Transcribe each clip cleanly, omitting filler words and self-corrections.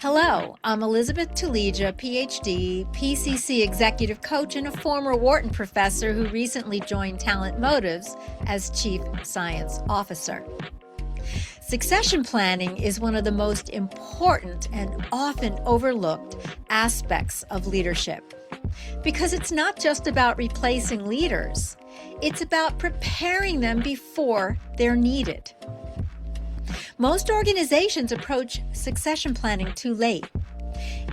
Hello, I'm Elizabeth Tulija, PhD, PCC Executive Coach, and a former Wharton professor who recently joined TalentMotives as Chief Science Officer. Succession planning is one of the most important and often overlooked aspects of leadership because it's not just about replacing leaders, it's about preparing them before they're needed. Most organizations approach succession planning too late.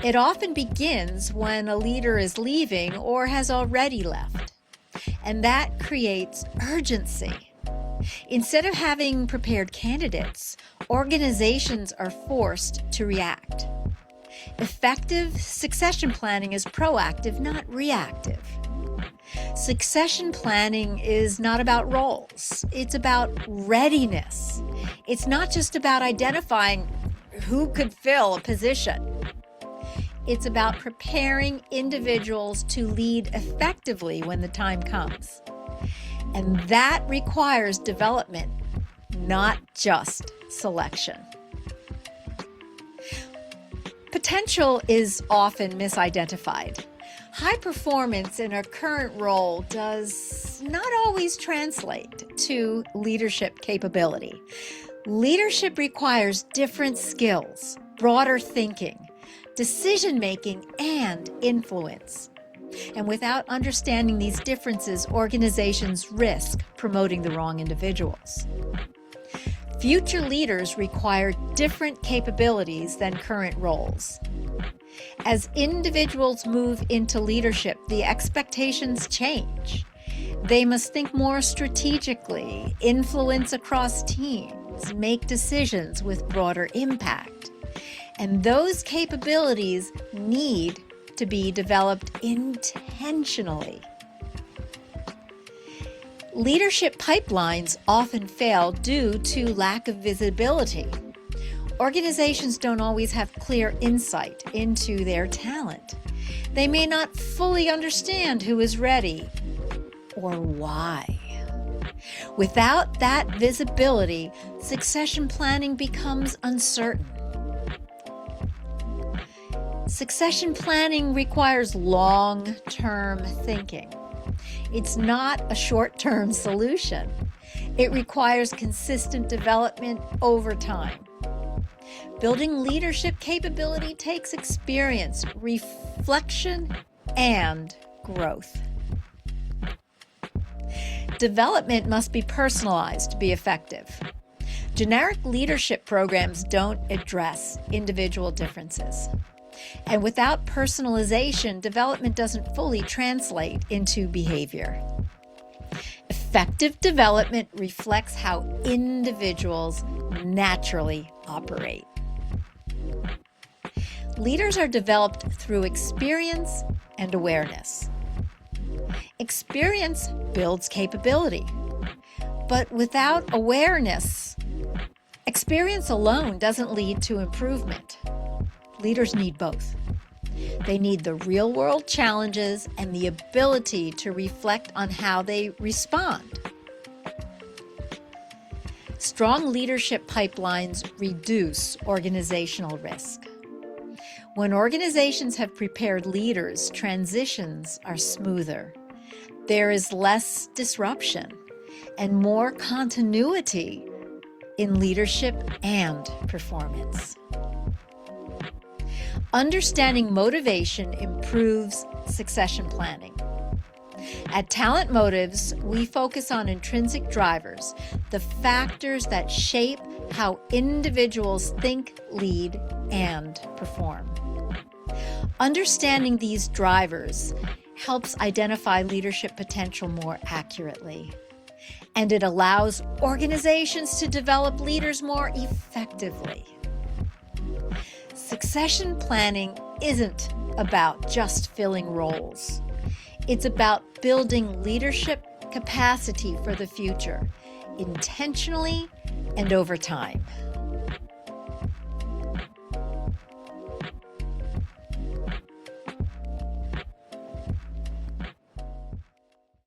It often begins when a leader is leaving or has already left, and that creates urgency. Instead of having prepared candidates, organizations are forced to react. Effective succession planning is proactive, not reactive. Succession planning is not about roles. It's about readiness. It's not just about identifying who could fill a position. It's about preparing individuals to lead effectively when the time comes. And that requires development, not just selection. Potential is often misidentified. High performance in a current role does not always translate to leadership capability. Leadership requires different skills, broader thinking, decision-making, and influence. And without understanding these differences, organizations risk promoting the wrong individuals. Future leaders require different capabilities than current roles. As individuals move into leadership, the expectations change. They must think more strategically, influence across teams, make decisions with broader impact. And those capabilities need to be developed intentionally. Leadership pipelines often fail due to lack of visibility. Organizations don't always have clear insight into their talent. They may not fully understand who is ready or why. Without that visibility, succession planning becomes uncertain. Succession planning requires long-term thinking. It's not a short-term solution. It requires consistent development over time. Building leadership capability takes experience, reflection, and growth. Development must be personalized to be effective. Generic leadership programs don't address individual differences. And without personalization, development doesn't fully translate into behavior. Effective development reflects how individuals naturally operate. Leaders are developed through experience and awareness. Experience builds capability, but without awareness, experience alone doesn't lead to improvement. Leaders need both. They need the real-world challenges and the ability to reflect on how they respond. Strong leadership pipelines reduce organizational risk. When organizations have prepared leaders, transitions are smoother. There is less disruption and more continuity in leadership and performance. Understanding motivation improves succession planning. At TalentMotives, we focus on intrinsic drivers, the factors that shape how individuals think, lead, and perform. Understanding these drivers helps identify leadership potential more accurately, and it allows organizations to develop leaders more effectively. Succession planning isn't about just filling roles. It's about building leadership capacity for the future, intentionally and over time.